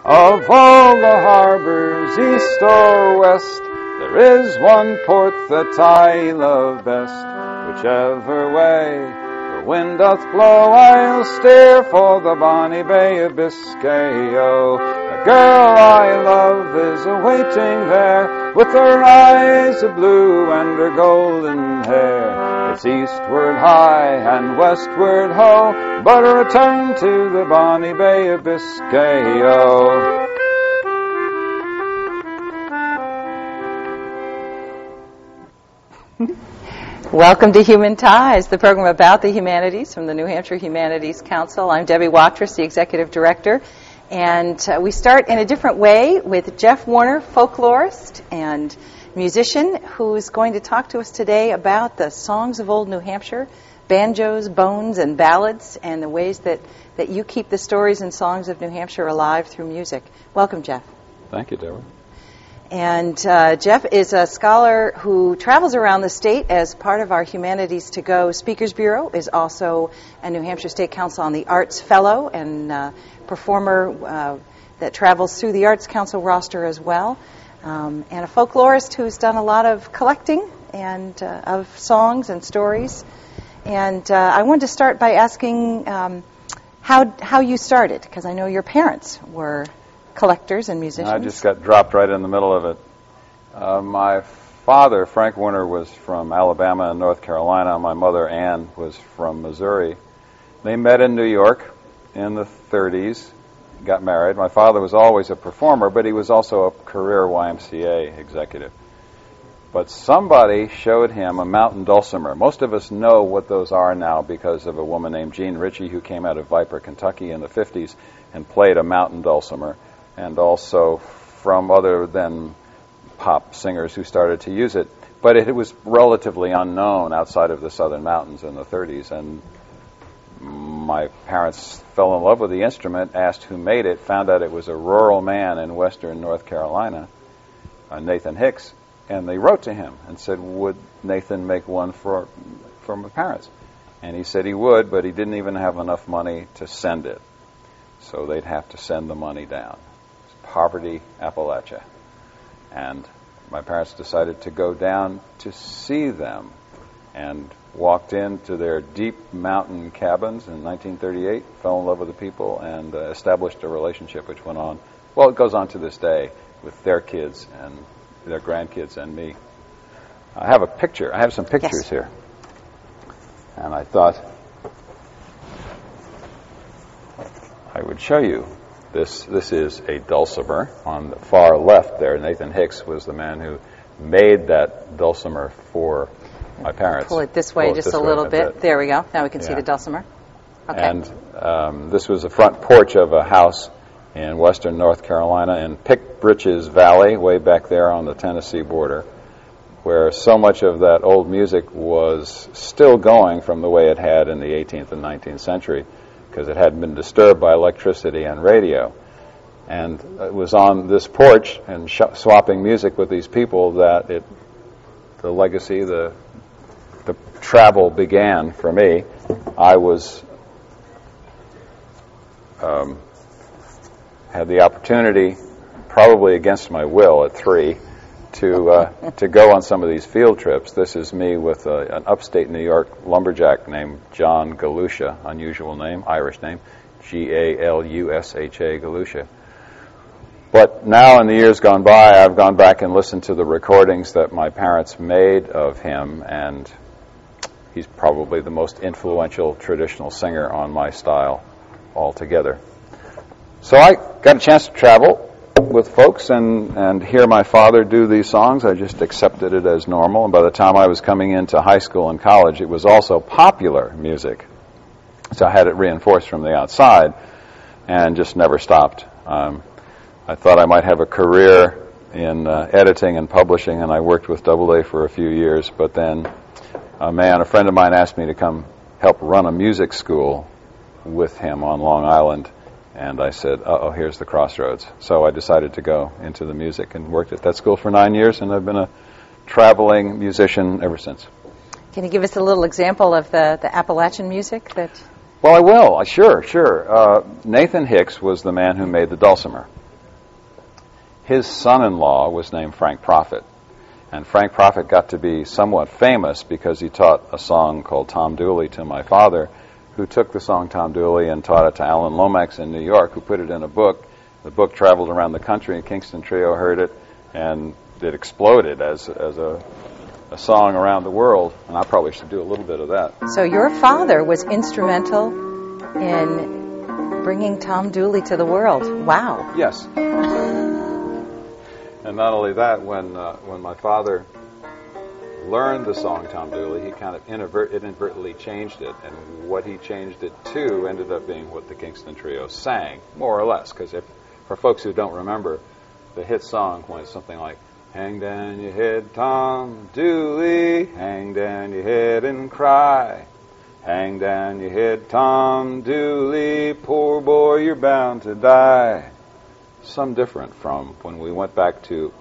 Of all the harbors, east or west, there is one port that I love best. Whichever way the wind doth blow, I'll steer for the bonny Bay of Biscay. Oh, the girl I love is awaiting there, with her eyes of blue and her golden hair. It's eastward high and westward ho, but a return to the bonny Bay of Biscay. Oh. Welcome to Human Ties, the program about the humanities from the New Hampshire Humanities Council. I'm Debbie Watrous, the Executive Director, and we start in a different way with Jeff Warner, folklorist and musician, who's going to talk to us today about the songs of old New Hampshire, banjos, bones, and ballads, and the ways that you keep the stories and songs of New Hampshire alive through music. Welcome, Jeff. Thank you, Deborah. And Jeff is a scholar who travels around the state as part of our Humanities to Go Speakers Bureau, is also a New Hampshire State Council on the Arts Fellow and performer that travels through the Arts Council roster as well, and a folklorist who's done a lot of collecting and of songs and stories. And I wanted to start by asking how you started, because I know your parents were collectors and musicians. I just got dropped right in the middle of it. My father, Frank Warner, was from Alabama and North Carolina. My mother, Ann, was from Missouri. They met in New York in the 30s, got married. My father was always a performer, but he was also a career YMCA executive. But somebody showed him a mountain dulcimer. Most of us know what those are now because of a woman named Jean Ritchie who came out of Viper, Kentucky in the 50s and played a mountain dulcimer, and also from other than pop singers who started to use it. But it was relatively unknown outside of the Southern Mountains in the 30s, and my parents fell in love with the instrument, asked who made it, found out it was a rural man in western North Carolina, Nathan Hicks, and they wrote to him and said, would Nathan make one for my parents? And he said he would, but he didn't even have enough money to send it. So they'd have to send the money down. Poverty, Appalachia. And my parents decided to go down to see them and walked into their deep mountain cabins in 1938, fell in love with the people, and established a relationship which went on. Well, it goes on to this day with their kids and their grandkids and me. I have a picture. I have some pictures here. And I thought I would show you. This is a dulcimer. On the far left there, Nathan Hicks was the man who made that dulcimer for my parents. Pull it this way just a little bit. There we go. Now we can see the dulcimer. Okay. And this was the front porch of a house in western North Carolina in Pick Britches Valley, way back there on the Tennessee border, where so much of that old music was still going from the way it had in the 18th and 19th century, because it hadn't been disturbed by electricity and radio. And it was on this porch and swapping music with these people that the legacy, the travel began for me. I had the opportunity, probably against my will at 3, to go on some of these field trips. This is me with an upstate New York lumberjack named John Galusha, unusual name, Irish name, Galusha, Galusha. But now in the years gone by, I've gone back and listened to the recordings that my parents made of him, and he's probably the most influential traditional singer on my style altogether. So I got a chance to travel with folks and hear my father do these songs. I just accepted it as normal. And by the time I was coming into high school and college, it was also popular music. So I had it reinforced from the outside and just never stopped. I thought I might have a career in editing and publishing, and I worked with AA for a few years. But then a friend of mine asked me to come help run a music school with him on Long Island. And I said, here's the crossroads. So I decided to go into the music and worked at that school for 9 years, and I've been a traveling musician ever since. Can you give us a little example of the Appalachian music that... Well, I will. Sure. Nathan Hicks was the man who made the dulcimer. his son-in-law was named Frank Prophet. And Frank Prophet got to be somewhat famous because he taught a song called Tom Dooley to my father, who took the song Tom Dooley and taught it to Alan Lomax in New York, who put it in a book. The book traveled around the country, and Kingston Trio heard it, and it exploded as a song around the world. And I probably should do a little bit of that. So your father was instrumental in bringing Tom Dooley to the world. Wow. Yes. And not only that, when my father learned the song Tom Dooley, he kind of inadvertently changed it, and what he changed it to ended up being what the Kingston Trio sang, more or less, because for folks who don't remember, the hit song went something like, "Hang down your head, Tom Dooley, hang down your head and cry. Hang down your head, Tom Dooley, poor boy, you're bound to die." Some different from when we went back to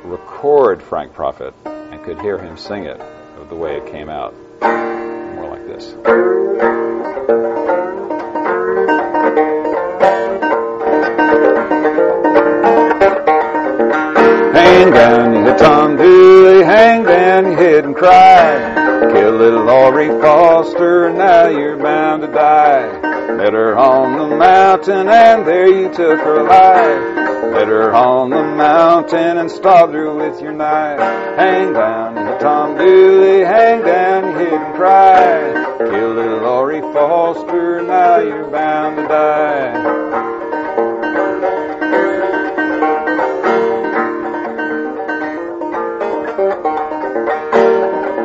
record Frank Prophet and could hear him sing it of the way it came out. More like this. Hang down your head, Tom Dooley, hang down your head and cry. Kill little Laurie Foster, now you're bound to die. Met her on the mountain and there you took her life. Met her on the mountain and stabbed her with your knife. Hang down your head, Tom Dooley, hang down your head and cry. Kill little Laurie Foster, now you're bound to die.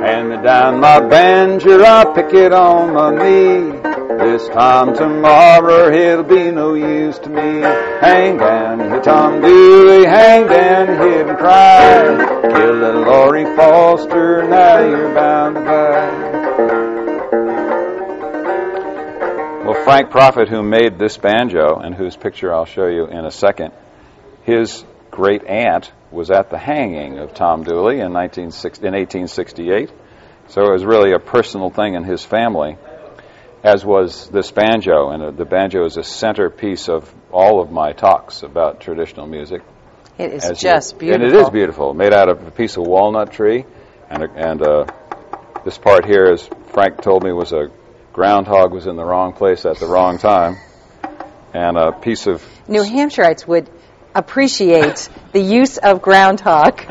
Hand me down my banjo, I'll pick it on my knee. This time tomorrow it'll be no use to me. Hang down your head, Tom Dooley, hang down your head and cry. Kill little Laurie Foster, now you're bound to die. Well, Frank Prophet, who made this banjo, and whose picture I'll show you in a second, his great aunt was at the hanging of Tom Dooley in 1868. So it was really a personal thing in his family, as was this banjo. And the banjo is a centerpiece of all of my talks about traditional music. It is just beautiful. And it is beautiful, made out of a piece of walnut tree. And this part here, as Frank told me, was a groundhog was in the wrong place at the wrong time. And a piece of... New Hampshireites would appreciate the use of groundhog.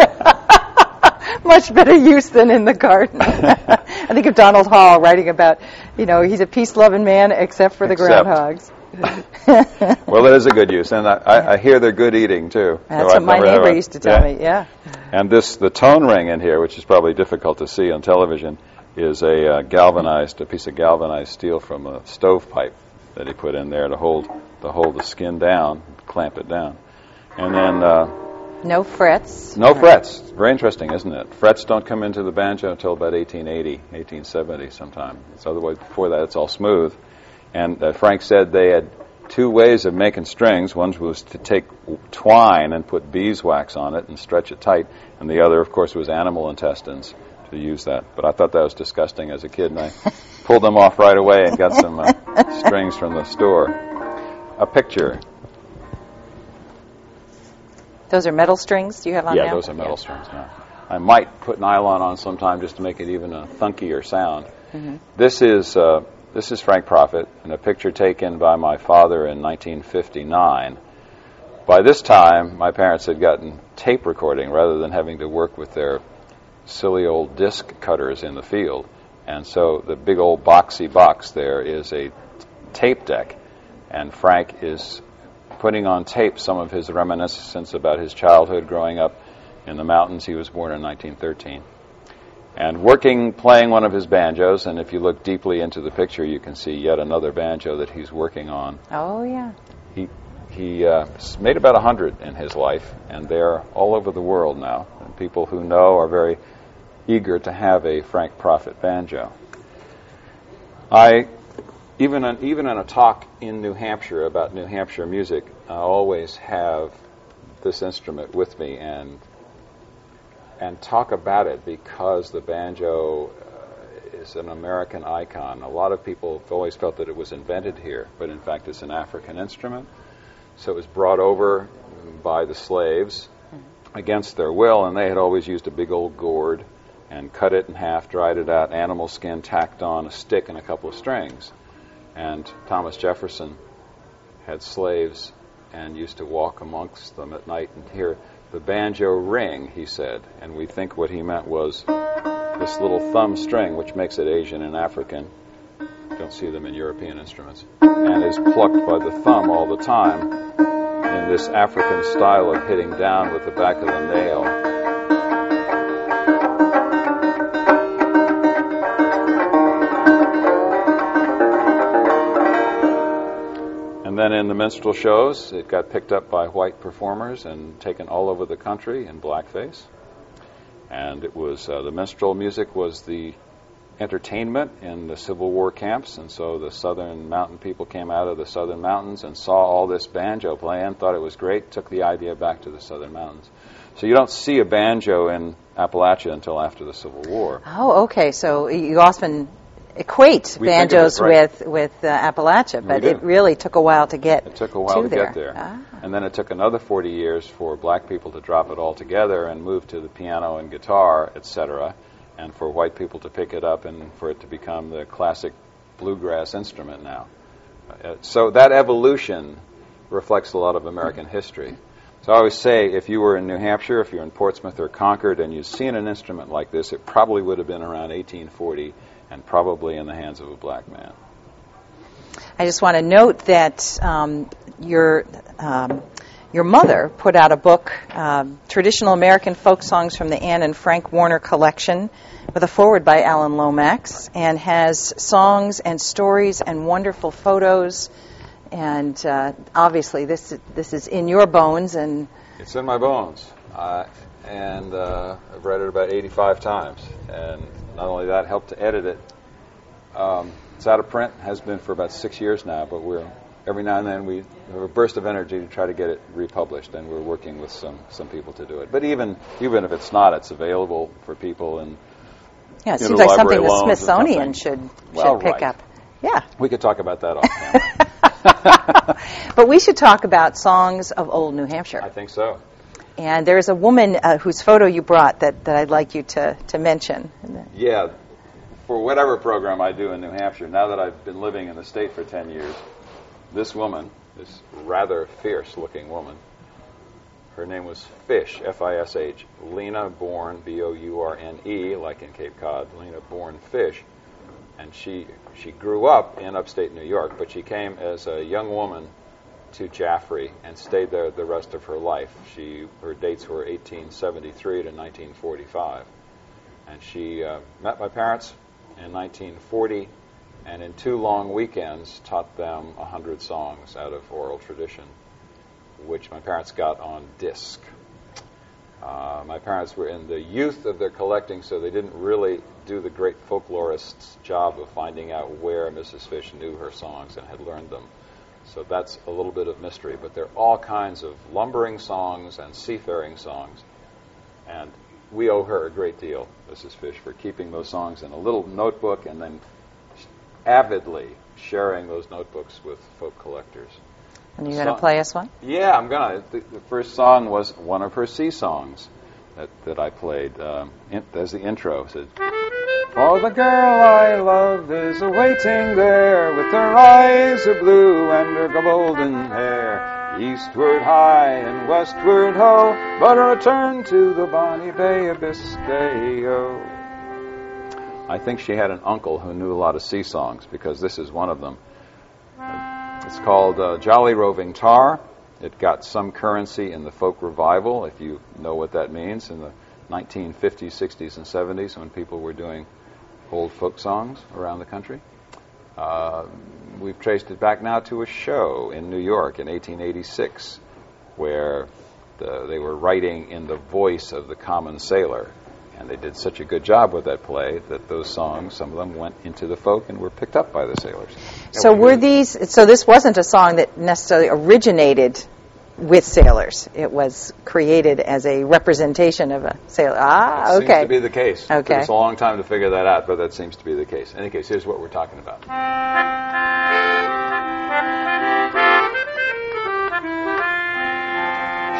Much better use than in the garden. I think of Donald Hall writing about, he's a peace-loving man except for the groundhogs. Well, that is a good use, and I hear they're good eating, too. That's what my neighbor used to tell me, yeah. And the tone ring in here, which is probably difficult to see on television, is a piece of galvanized steel from a stovepipe that he put in there to hold the skin down, clamp it down. And then... no frets. No frets. Very interesting, isn't it? Frets don't come into the banjo until about 1880, 1870 sometime. Otherwise, before that, it's all smooth. And Frank said they had two ways of making strings. One was to take twine and put beeswax on it and stretch it tight. And the other, of course, was animal intestines to use that. But I thought that was disgusting as a kid, and I pulled them off right away and got some strings from the store. A picture. Those are metal strings you have on now? Yeah, those are metal strings now. I might put nylon on sometime just to make it even a thunkier sound. Mm-hmm. This is Frank Prophet, and a picture taken by my father in 1959. By this time, my parents had gotten tape recording rather than having to work with their silly old disc cutters in the field. And so the big old boxy box there is a tape deck, and Frank is putting on tape some of his reminiscence about his childhood growing up in the mountains. He was born in 1913. And playing one of his banjos, and if you look deeply into the picture, you can see yet another banjo that he's working on. Oh, yeah. He made about 100 in his life, and they're all over the world now. And people who know are very eager to have a Frank Prophet banjo. Even in a talk in New Hampshire about New Hampshire music, I always have this instrument with me and talk about it because the banjo is an American icon. A lot of people have always felt that it was invented here, but in fact it's an African instrument. So it was brought over by the slaves against their will, and they had always used a big old gourd and cut it in half, dried it out, animal skin, tacked on a stick and a couple of strings. And Thomas Jefferson had slaves and used to walk amongst them at night and hear the banjo ring, he said. And we think what he meant was this little thumb string, which makes it Asian and African. Don't see them in European instruments. And is plucked by the thumb all the time in this African style of hitting down with the back of the nail. And then in the minstrel shows, it got picked up by white performers and taken all over the country in blackface. And it was the minstrel music was the entertainment in the Civil War camps, and so the southern mountain people came out of the southern mountains and saw all this banjo playing, thought it was great, took the idea back to the southern mountains. So you don't see a banjo in Appalachia until after the Civil War. Oh, okay. So you often equate banjos with Appalachia, but it really took a while to get It took a while to there. get there. Ah. And then it took another 40 years for black people to drop it all together and move to the piano and guitar, etc., and for white people to pick it up and for it to become the classic bluegrass instrument now. So that evolution reflects a lot of American history. So I always say, if you were in New Hampshire, if you're in Portsmouth or Concord, and you'd seen an instrument like this, it probably would have been around 1840 and probably in the hands of a black man. I just want to note that your mother put out a book, Traditional American Folk Songs from the Anne and Frank Warner Collection, with a foreword by Alan Lomax, and has songs and stories and wonderful photos. And obviously, this is in your bones. And it's in my bones. And I've read it about 85 times. And not only that, helped to edit it. It's out of print, has been for about 6 years now, but every now and then we have a burst of energy to try to get it republished, and we're working with some people to do it. But even if it's not, it's available for people. And yeah, it seems like something the Smithsonian should pick up. Yeah. We could talk about that off camera. But we should talk about songs of old New Hampshire. I think so. And there's a woman whose photo you brought that I'd like you to mention. Yeah. For whatever program I do in New Hampshire, now that I've been living in the state for 10 years, this woman, this rather fierce-looking woman, her name was Fish, F-I-S-H, Lena Bourne, B-O-U-R-N-E, like in Cape Cod, Lena Bourne Fish. And she grew up in upstate New York, but she came as a young woman to Jaffrey and stayed there the rest of her life. Her dates were 1873 to 1945. And she met my parents in 1940, and in 2 long weekends taught them 100 songs out of oral tradition, which my parents got on disc. My parents were in the youth of their collecting, so they didn't really do the great folklorist's job of finding out where Mrs. Fish knew her songs and had learned them. So that's a little bit of mystery, but there are all kinds of lumbering songs and seafaring songs, and we owe her a great deal, Mrs. Fish, for keeping those songs in a little notebook and then avidly sharing those notebooks with folk collectors. And you're going to play us one? Yeah, I'm going to. The first song was one of her sea songs that I played as the intro. It said, "For the girl I love is awaiting there with her eyes of blue and her golden hair. Eastward high and westward ho, but a return to the bonny Bay of Biscay, oh." I think she had an uncle who knew a lot of sea songs, because this is one of them. It's called Jolly Roving Tar. It got some currency in the folk revival, if you know what that means, in the 1950s, 60s, and 70s, when people were doing old folk songs around the country. We've traced it back now to a show in New York in 1886, where they were writing in the voice of the common sailor. And they did such a good job with that play that those songs, some of them went into the folk and were picked up by the sailors. So this wasn't a song that necessarily originated with sailors. It was created as a representation of a sailor. It okay. seems to be the case. Okay. It took us a long time to figure that out, but that seems to be the case. In any case, here's what we're talking about.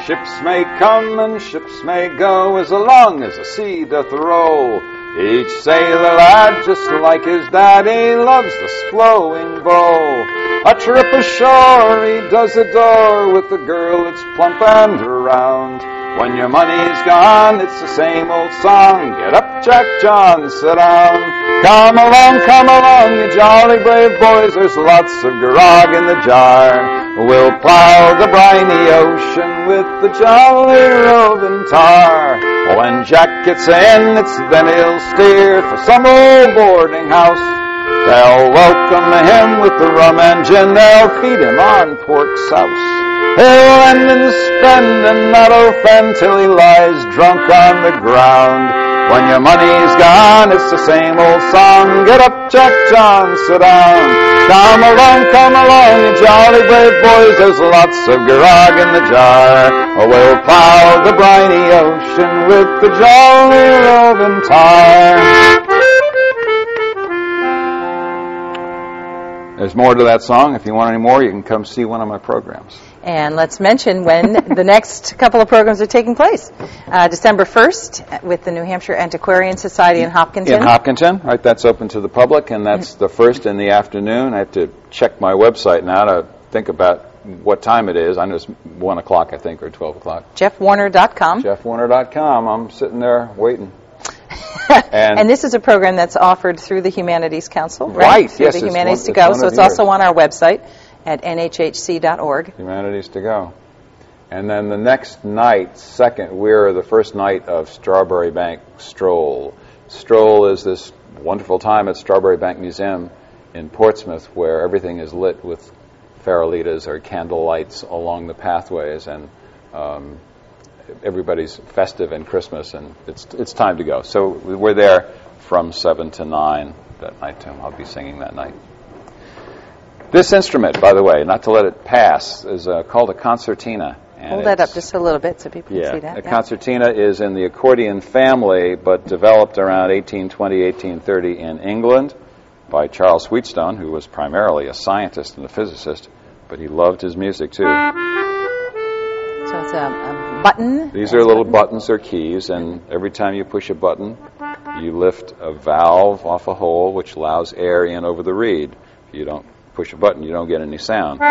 Ships may come and ships may go as long as the sea doth roll. Each sailor lad, just like his daddy, loves the flowing bow. A trip ashore he does adore with the girl that's plump and round. When your money's gone, it's the same old song. Get up, Jack John, sit down. Come along, you jolly brave boys. There's lots of grog in the jar. We'll plow the briny ocean with the jolly roving tar. When Jack gets in, it's then he'll steer for some old boarding house. They'll welcome him with the rum and gin. They'll feed him on pork souse. He'll lend and spend and not offend till he lies drunk on the ground. When your money's gone, it's the same old song. Get up, Jack John, sit down. Come along, you jolly brave boys. There's lots of grog in the jar. We'll plow the briny ocean with the jolly roving tar. There's more to that song. If you want any more, you can come see one of my programs. And let's mention when the next couple of programs are taking place. December 1st with the New Hampshire Antiquarian Society in Hopkinton. In Hopkinton, right? That's open to the public, and that's the 1st in the afternoon. I have to check my website now to think about what time it is. I know it's 1 o'clock, I think, or 12 o'clock. JeffWarner.com. JeffWarner.com. I'm sitting there waiting. And this is a program that's offered through the Humanities Council, right? Right, through yes. the Humanities to Go, so it's also on our website at nhhc.org. Humanities to Go. And then the next night, we're the first night of Strawberry Bank Stroll. Stroll is this wonderful time at Strawberry Bank Museum in Portsmouth where everything is lit with farolitas or candle lights along the pathways, and everybody's festive in Christmas, and it's time to go. So we're there from 7 to 9 that night, too. I'll be singing that night. This instrument, by the way, not to let it pass, is called a concertina. And hold that up just a little bit so people can see that. A concertina is in the accordion family, but developed around 1820, 1830 in England by Charles Wheatstone, who was primarily a scientist and a physicist, but he loved his music, too. So it's a button. These are little buttons or keys, and every time you push a button, you lift a valve off a hole, which allows air in over the reed. If you don't push a button, you don't get any sound.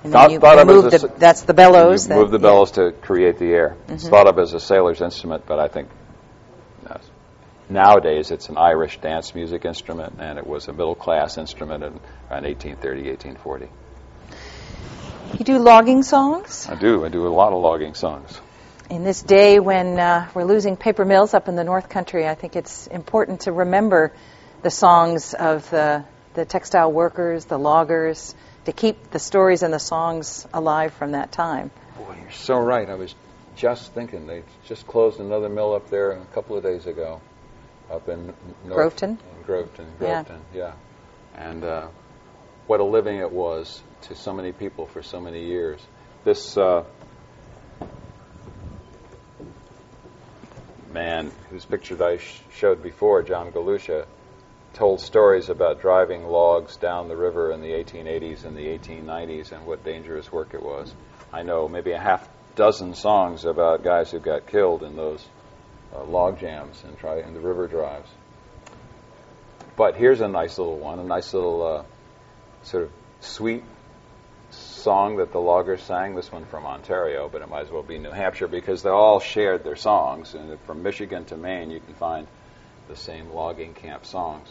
And then you move that's the bellows. You move the bellows to create the air. Mm-hmm. It's thought of as a sailor's instrument, but I think nowadays it's an Irish dance music instrument, and it was a middle-class instrument in around 1830, 1840. You do logging songs? I do. I do a lot of logging songs. In this day when we're losing paper mills up in the North Country, I think it's important to remember the songs of the textile workers, the loggers, to keep the stories and the songs alive from that time. Boy, you're so right. I was just thinking they just closed another mill up there a couple of days ago, up in Groveton. Groveton, yeah. And what a living it was to so many people for so many years. This man whose picture I showed before, John Galusha, told stories about driving logs down the river in the 1880s and the 1890s and what dangerous work it was. I know maybe a half dozen songs about guys who got killed in those log jams and the river drives. But here's a nice little one, a nice little sort of sweet song that the loggers sang. This one from Ontario, but it might as well be New Hampshire because they all shared their songs. And from Michigan to Maine, you can find the same logging camp songs.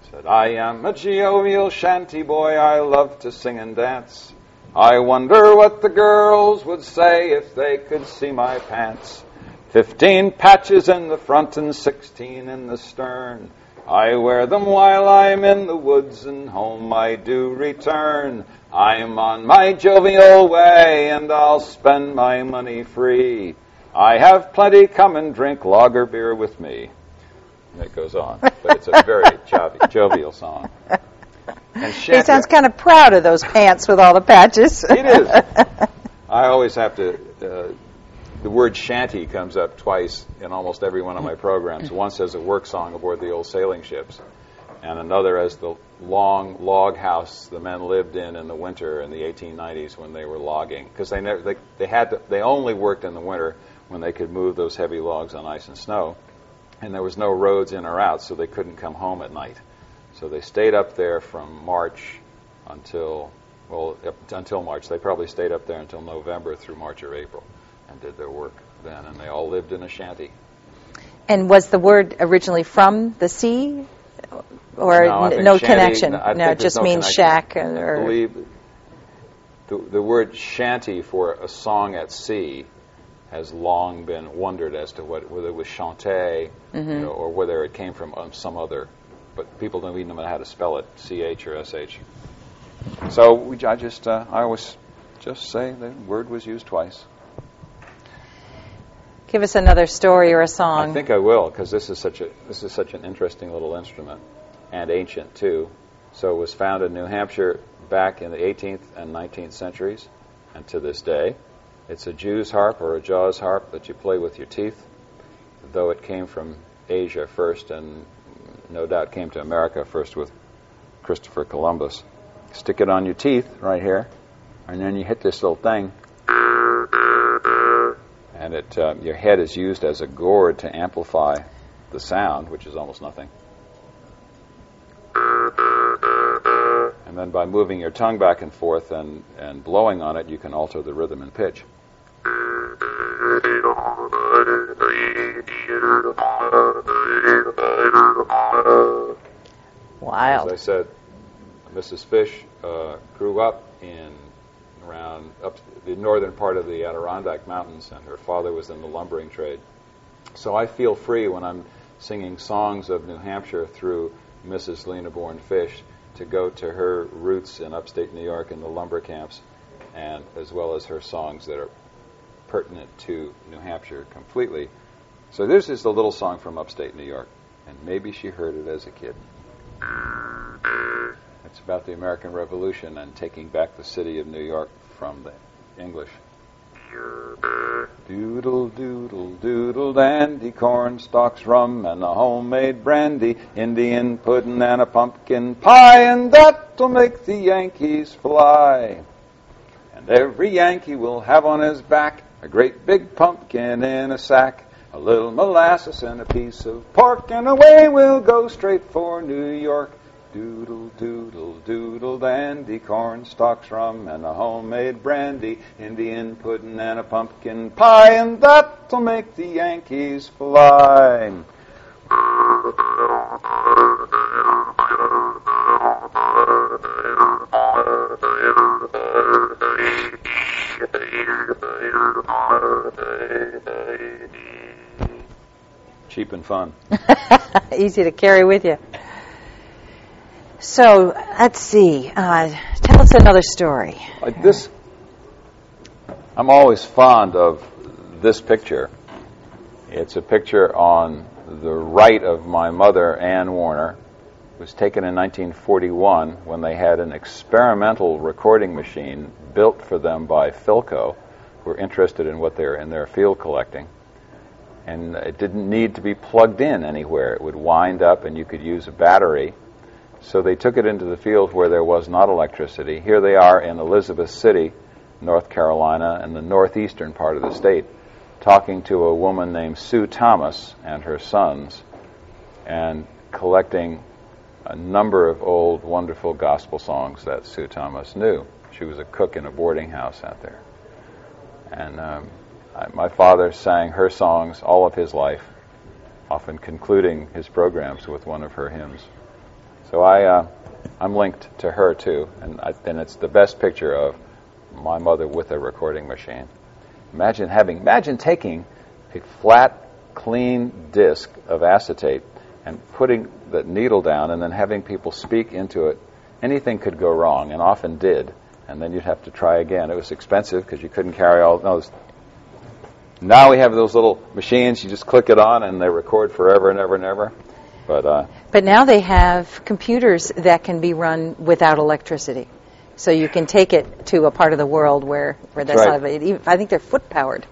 It said, I am a jovial shanty boy, I love to sing and dance. I wonder what the girls would say if they could see my pants. 15 patches in the front and 16 in the stern. I wear them while I'm in the woods and home I do return. I'm on my jovial way and I'll spend my money free. I have plenty, come and drink lager beer with me. And it goes on, but it's a very jovial song. And he sounds kind of proud of those pants with all the patches. It is. I always have to, the word shanty comes up twice in almost every one of my programs. Once as a work song aboard the old sailing ships, and another as the long log house the men lived in the winter in the 1890s when they were logging, because they only worked in the winter when they could move those heavy logs on ice and snow, and there was no roads in or out, so they couldn't come home at night. So they stayed up there from March until March. They probably stayed up there until November through March or April and did their work then, and they all lived in a shanty. And was the word originally from the sea, or no shanty, connection? No, it just no means connection. shack. I believe the word shanty for a song at sea has long been wondered as to whether it was chanté, or whether it came from some other. But people don't even know how to spell it, CH or SH. So I always just say the word was used twice. Give us another story or a song. I think I will, because this is such an interesting little instrument, and ancient too. So it was found in New Hampshire back in the 18th and 19th centuries, and to this day. It's a Jew's harp or a Jaws harp that you play with your teeth, though it came from Asia first, and no doubt came to America first with Christopher Columbus. Stick it on your teeth right here, and then you hit this little thing, and your head is used as a gourd to amplify the sound, which is almost nothing. And then by moving your tongue back and forth and blowing on it, you can alter the rhythm and pitch. Wild. As I said, Mrs. Fish grew up around the northern part of the Adirondack Mountains, and her father was in the lumbering trade. So I feel free when I'm singing songs of New Hampshire through Mrs. Lena Bourne Fish to go to her roots in upstate New York in the lumber camps, and as well as her songs that are pertinent to New Hampshire completely. So this is the little song from upstate New York, and maybe she heard it as a kid. It's about the American Revolution and taking back the city of New York from the English. Doodle, doodle, doodle, dandy, corn stalks, rum, and a homemade brandy, Indian pudding and a pumpkin pie, and that'll make the Yankees fly. And every Yankee will have on his back a great big pumpkin in a sack, a little molasses and a piece of pork, and away we'll go straight for New York. Doodle, doodle, doodle, dandy, corn stalks, rum, and a homemade brandy, Indian pudding and a pumpkin pie, and that'll make the Yankees fly. Cheap and fun. Easy to carry with you. So, let's see. Tell us another story. Like this, I'm always fond of this picture. It's a picture on the right of my mother, Ann Warner. It was taken in 1941 when they had an experimental recording machine built for them by Philco, who were interested in what they're in their field collecting. And it didn't need to be plugged in anywhere. It would wind up and you could use a battery. So they took it into the field where there was not electricity. Here they are in Elizabeth City, North Carolina, in the northeastern part of the state, talking to a woman named Sue Thomas and her sons, and collecting a number of old, wonderful gospel songs that Sue Thomas knew. She was a cook in a boarding house out there. And my father sang her songs all of his life, often concluding his programs with one of her hymns. So I'm linked to her too, and it's the best picture of my mother with a recording machine. Imagine taking a flat, clean disc of acetate and putting the needle down, and then having people speak into it. Anything could go wrong, and often did, and then you'd have to try again. It was expensive because you couldn't carry all those. Now we have those little machines. You just click it on, and they record forever and ever and ever. But now they have computers that can be run without electricity. So you can take it to a part of the world where that's right. Not, I think they're foot-powered.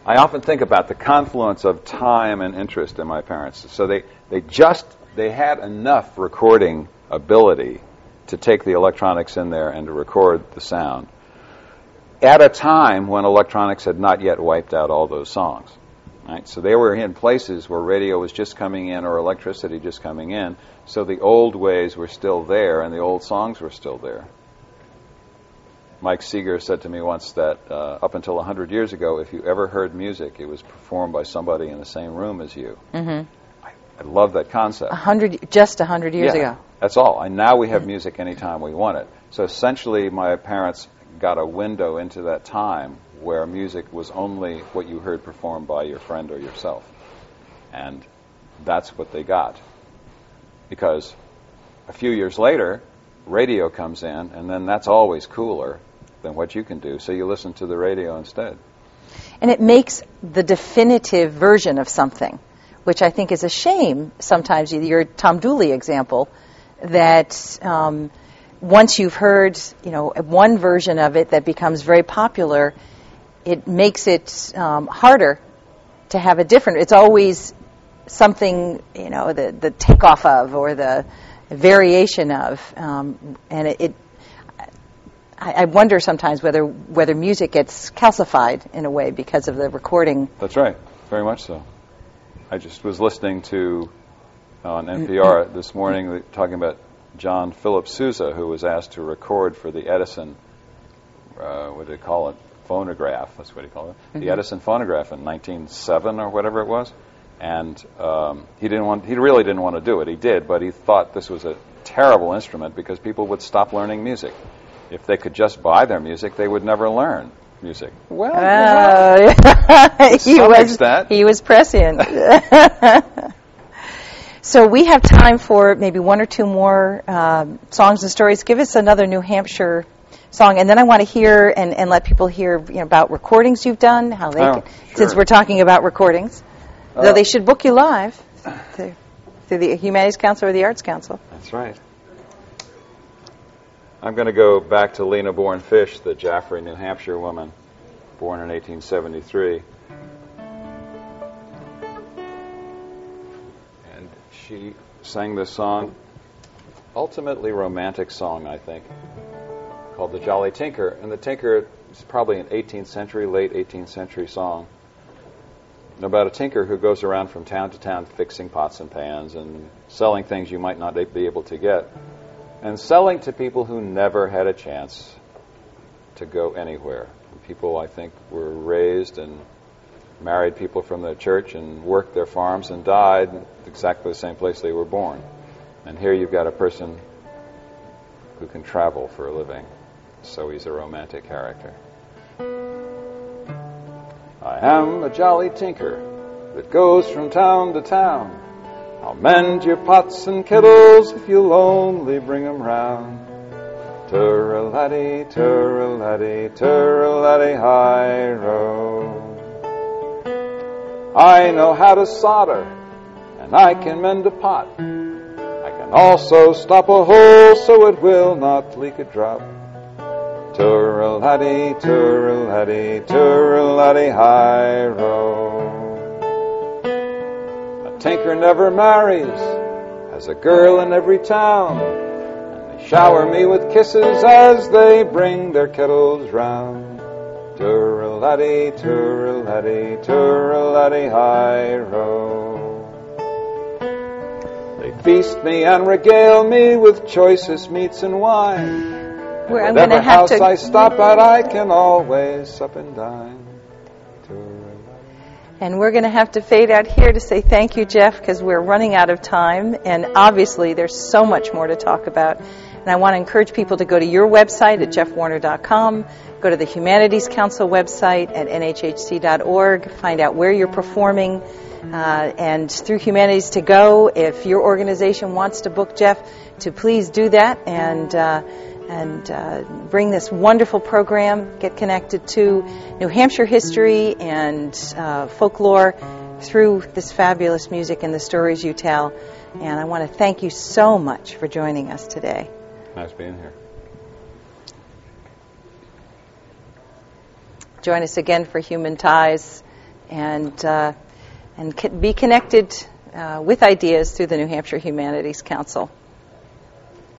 I often think about the confluence of time and interest in my parents. So they just they had enough recording ability to take the electronics in there and to record the sound at a time when electronics had not yet wiped out all those songs. Right? So they were in places where radio was just coming in or electricity just coming in, so the old ways were still there and the old songs were still there. Mike Seeger said to me once that up until 100 years ago, if you ever heard music, it was performed by somebody in the same room as you. Mm-hmm. I love that concept. 100 years ago. That's all. And now we have music anytime we want it. So essentially, my parents got a window into that time where music was only what you heard performed by your friend or yourself. And that's what they got. Because a few years later, radio comes in, and then that's always cooler than what you can do. So you listen to the radio instead. And it makes the definitive version of something, which I think is a shame sometimes. Your Tom Dooley example, that once you've heard, one version of it that becomes very popular, it makes it harder to have a different. It's always something, the takeoff of or the variation of, and I wonder sometimes whether music gets calcified in a way because of the recording. That's right, very much so. I just was listening to on NPR this morning talking about John Philip Sousa, who was asked to record for the Edison, what do they call it, phonograph, that's what he called it, the Edison phonograph in 1907 or whatever it was. And he really didn't want to do it. He did, but he thought this was a terrible instrument because people would stop learning music. If they could just buy their music, they would never learn music. Well, he was prescient. So we have time for maybe one or two more songs and stories. Give us another New Hampshire song, and then I want to hear and let people hear about recordings you've done, how they can, since we're talking about recordings. Though they should book you live through the Humanities Council or the Arts Council. That's right. I'm going to go back to Lena Bourne Fish, the Jaffrey, New Hampshire woman, born in 1873. And she sang this song, ultimately romantic song, I think, called The Jolly Tinker. And the Tinker is probably an 18th century, late 18th century song about a tinker who goes around from town to town fixing pots and pans and selling things you might not be able to get, and selling to people who never had a chance to go anywhere. People, I think, were raised and married people from the church and worked their farms and died in exactly the same place they were born. And here you've got a person who can travel for a living, so he's a romantic character. I am a jolly tinker that goes from town to town. I'll mend your pots and kettles if you'll only bring 'em round. Tur-a-laddie, tur-a-laddie, tur-a-laddie, hi-ro. I know how to solder, and I can mend a pot. I can also stop a hole so it will not leak a drop. Tur-a-laddie, tur-a-laddie, tur-a-laddie, hi-ro. A tinker never marries, has a girl in every town, and they shower me with kisses as they bring their kettles round. Tur-a-laddie, tur-a-laddie, tur-a-laddie, hi-ro. They feast me and regale me with choicest meats and wine. Whatever house I stop at, I can always sup and dine. And we're going to have to fade out here to say thank you, Jeff, because we're running out of time. And obviously, there's so much more to talk about. And I want to encourage people to go to your website at jeffwarner.com, go to the Humanities Council website at nhhc.org, find out where you're performing, and through Humanities to Go, if your organization wants to book Jeff, to please do that and bring this wonderful program, get connected to New Hampshire history and folklore through this fabulous music and the stories you tell. And I want to thank you so much for joining us today. Nice being here. Join us again for Human Ties, and be connected with ideas through the New Hampshire Humanities Council.